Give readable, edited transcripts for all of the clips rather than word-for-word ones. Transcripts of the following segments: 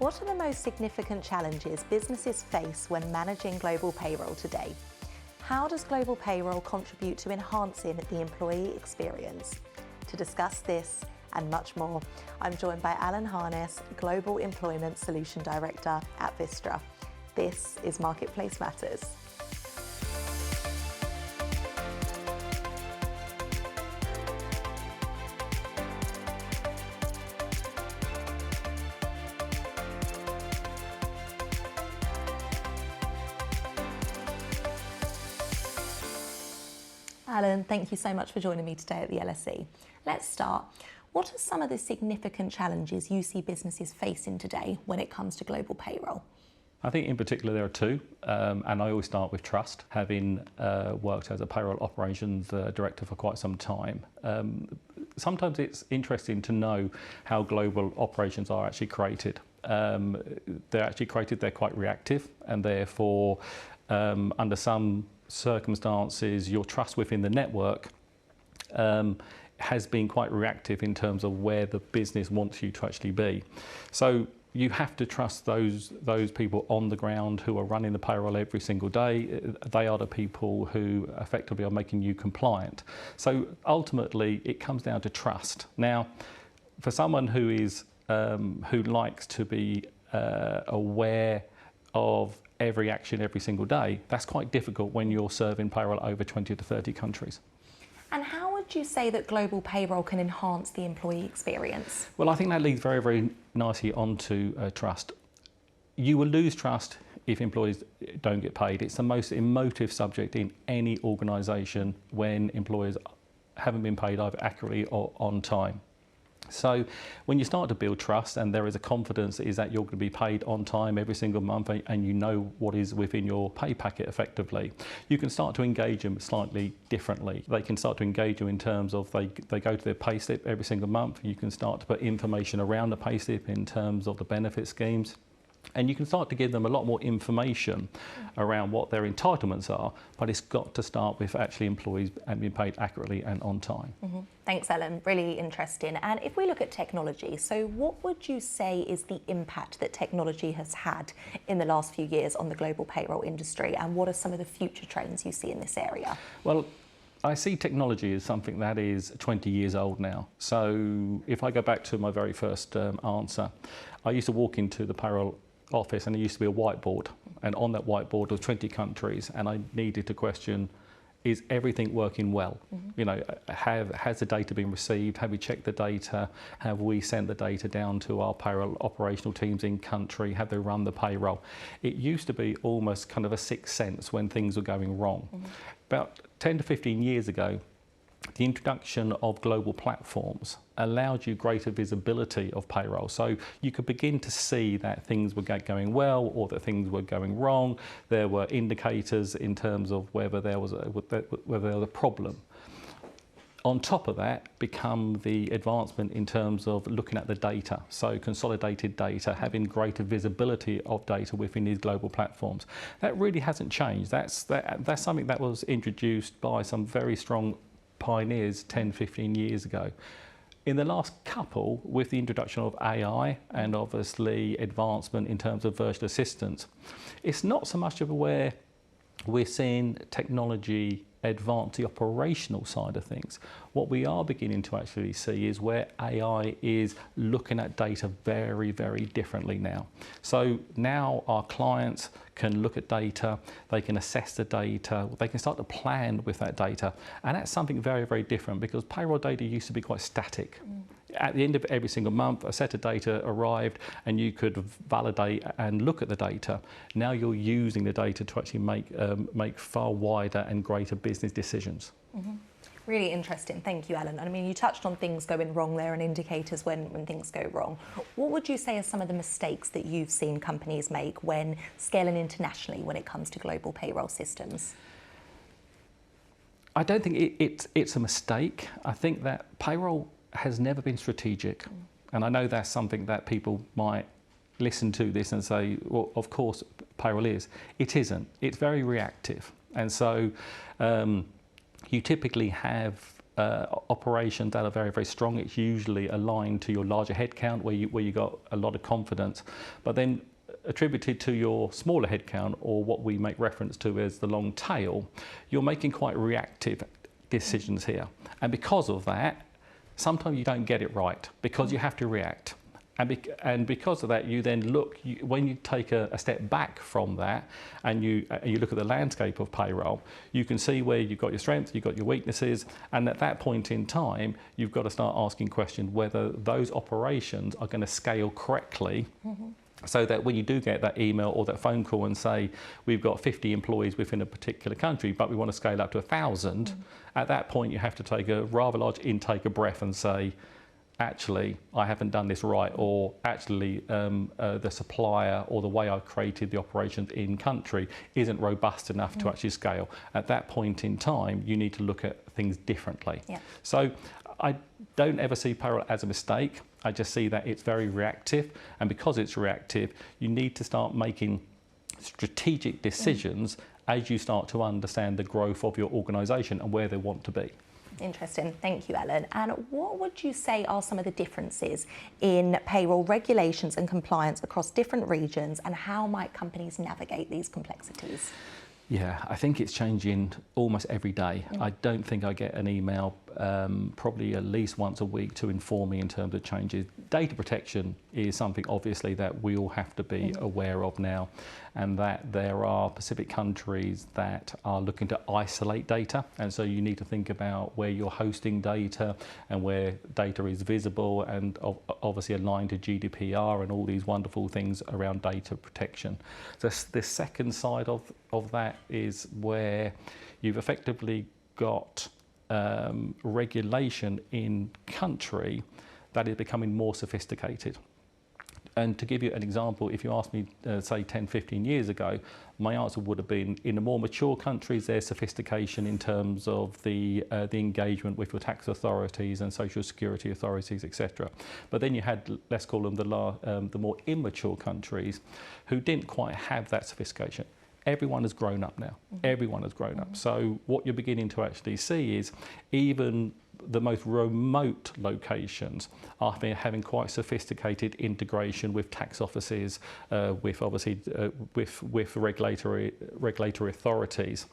What are the most significant challenges businesses face when managing global payroll today? How does global payroll contribute to enhancing the employee experience? To discuss this and much more, I'm joined by Allan Harness, Global Employment Solution Director at Vistra. This is Marketplace Matters. Allan, thank you so much for joining me today at the LSE. Let's start. What are some of the significant challenges you see businesses facing today when it comes to global payroll? I think in particular there are two, and I always start with trust. Having worked as a payroll operations director for quite some time, sometimes it's interesting to know how global operations are actually created. They're quite reactive, and therefore under some circumstances your trust within the network has been quite reactive in terms of where the business wants you to actually be. So you have to trust those people on the ground who are running the payroll every single day. They are the people who effectively are making you compliant. So ultimately it comes down to trust. Now, for someone who is who likes to be aware of every action every single day, that's quite difficult when you're serving payroll over 20 to 30 countries. And how would you say that global payroll can enhance the employee experience? Well, I think that leads very, very nicely onto trust. You will lose trust if employees don't get paid. It's the most emotive subject in any organisation when employers haven't been paid either accurately or on time. So when you start to build trust and there is a confidence is that you're going to be paid on time every single month and you know what is within your pay packet effectively, you can start to engage them slightly differently. They can start to engage you in terms of they go to their pay slip every single month. You can start to put information around the pay slip in terms of the benefit schemes. And you can start to give them a lot more information around what their entitlements are, but it's got to start with actually employees and being paid accurately and on time. Mm-hmm. Thanks, Allan. Really interesting. And if we look at technology, so what would you say is the impact that technology has had in the last few years on the global payroll industry, and what are some of the future trends you see in this area? Well, I see technology as something that is 20 years old now. So if I go back to my very first answer, I used to walk into the payroll office and there used to be a whiteboard, and on that whiteboard was 20 countries, and I needed to question, is everything working well? Mm-hmm. You know, has the data been received? Have we checked the data? Have we sent the data down to our payroll operational teams in country? Have they run the payroll? It used to be almost kind of a sixth sense when things were going wrong. Mm-hmm. About 10 to 15 years ago, the introduction of global platforms allowed you greater visibility of payroll. So you could begin to see that things were going well or that things were going wrong. There were indicators in terms of whether there was a problem. On top of that, become the advancement in terms of looking at the data. So consolidated data, having greater visibility of data within these global platforms. That really hasn't changed. That's something that was introduced by some very strong pioneers 10, 15 years ago. In the last couple, with the introduction of AI and obviously advancement in terms of virtual assistants, it's not so much of where we're seeing technology advance the operational side of things. What we are beginning to actually see is where AI is looking at data very, very differently now. So now our clients can look at data, they can assess the data, they can start to plan with that data. And that's something very, very different, because payroll data used to be quite static. At the end of every single month, a set of data arrived and you could validate and look at the data. Now you're using the data to actually make far wider and greater business decisions. Mm-hmm. Really interesting. Thank you, Allan. I mean, you touched on things going wrong there and indicators when things go wrong. What would you say are some of the mistakes that you've seen companies make when scaling internationally when it comes to global payroll systems? I don't think it's a mistake. I think that payroll has never been strategic. And I know that's something that people might listen to this and say, well, of course payroll is. It isn't. It's very reactive. And so you typically have operations that are very, very strong. It's usually aligned to your larger headcount where you got a lot of confidence. But then attributed to your smaller headcount, or what we make reference to as the long tail, you're making quite reactive decisions here. And because of that, sometimes you don't get it right because you have to react. And because of that, you then look, when you take a step back from that and you look at the landscape of payroll, you can see where you've got your strengths, you've got your weaknesses, and at that point in time, you've got to start asking questions whether those operations are going to scale correctly. So that when you do get that email or that phone call and say, we've got 50 employees within a particular country, but we want to scale up to 1,000, at that point you have to take a rather large intake of breath and say, actually, I haven't done this right, or actually the supplier or the way I've created the operations in country isn't robust enough to actually scale. At that point in time, you need to look at things differently. Yeah. So I don't ever see payroll as a mistake. I just see that it's very reactive, and because it's reactive, you need to start making strategic decisions as you start to understand the growth of your organisation and where they want to be. Interesting. Thank you, Allan. And what would you say are some of the differences in payroll regulations and compliance across different regions, and how might companies navigate these complexities? Yeah, I think it's changing almost every day. I don't think I get an email probably at least once a week to inform me in terms of changes. Data protection is something obviously that we all have to be aware of now, and that there are specific countries that are looking to isolate data, and so you need to think about where you're hosting data and where data is visible and obviously aligned to GDPR and all these wonderful things around data protection. The second side of that is where you've effectively got regulation in country that is becoming more sophisticated. And to give you an example, if you asked me, say 10, 15 years ago, my answer would have been, in the more mature countries, there's sophistication in terms of the engagement with your tax authorities and social security authorities, etc. But then you had, let's call them the more immature countries, who didn't quite have that sophistication. Everyone has grown up now. Everyone has grown up. So what you're beginning to actually see is even the most remote locations are having quite sophisticated integration with tax offices, with obviously with regulatory authorities,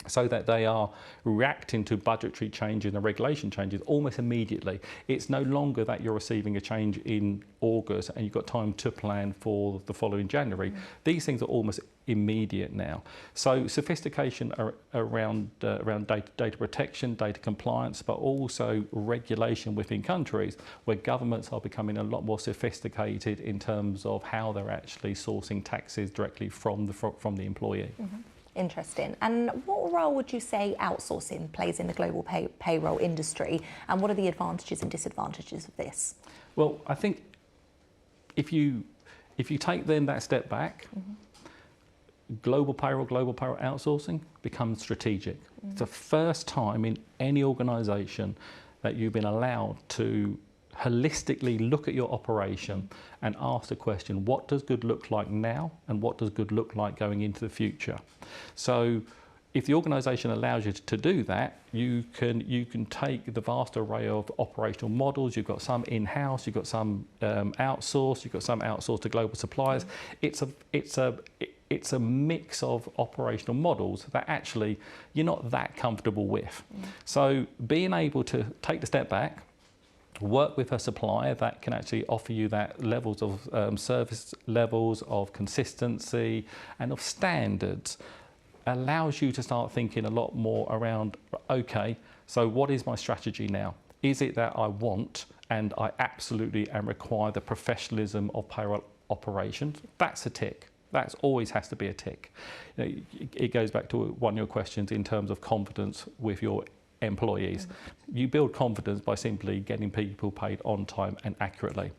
so that they are reacting to budgetary changes and regulation changes almost immediately. It's no longer that you're receiving a change in August and you've got time to plan for the following January. These things are almost immediate now. So sophistication around data protection, data compliance, but also regulation within countries where governments are becoming a lot more sophisticated in terms of how they're actually sourcing taxes directly from the employee. Interesting. And what role would you say outsourcing plays in the global payroll industry, and what are the advantages and disadvantages of this? Well, I think if you take then that step back, global payroll outsourcing becomes strategic. It's the first time in any organisation that you've been allowed to holistically look at your operation and ask the question, what does good look like now and what does good look like going into the future? So if the organisation allows you to do that, you can take the vast array of operational models. You've got some in-house, you've got some outsourced, you've got some outsourced to global suppliers. It's a mix of operational models that actually you're not that comfortable with. So being able to take the step back, work with a supplier that can actually offer you that levels of service levels of consistency and of standards allows you to start thinking a lot more around, okay, so what is my strategy now? Is it that I want and I absolutely require the professionalism of payroll operations? That's a tick. That always has to be a tick. You know, it goes back to one of your questions in terms of confidence with your employees. You build confidence by simply getting people paid on time and accurately.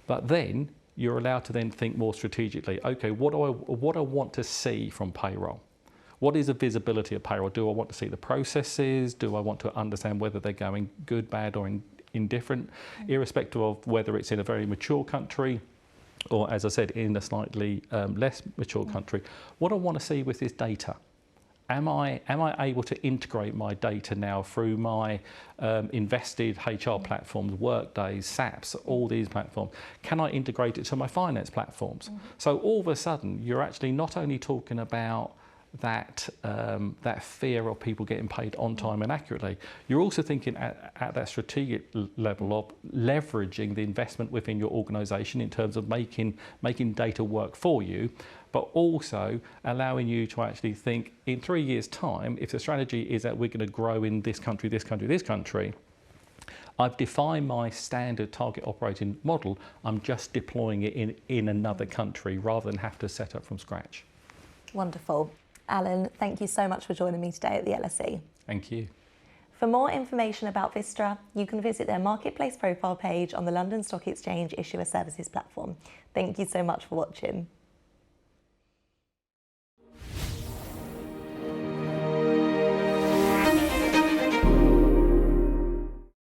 But then you're allowed to then think more strategically. Okay, what do I want to see from payroll? What is the visibility of payroll? Do I want to see the processes? Do I want to understand whether they're going good, bad, or indifferent, irrespective of whether it's in a very mature country or, as I said, in a slightly less mature country? What I want to see with this data. am I able to integrate my data now through my invested HR platforms, Workdays, SAPs, all these platforms? Can I integrate it to my finance platforms? So all of a sudden, you're actually not only talking about that fear of people getting paid on time and accurately. You're also thinking at that strategic level of leveraging the investment within your organisation in terms of making data work for you, but also allowing you to actually think in 3 years' time, if the strategy is that we're going to grow in this country, this country, this country, I've defined my standard target operating model. I'm just deploying it in another country rather than have to set up from scratch. Wonderful. Allan, thank you so much for joining me today at the LSE. Thank you. For more information about Vistra, you can visit their Marketplace profile page on the London Stock Exchange Issuer Services platform. Thank you so much for watching.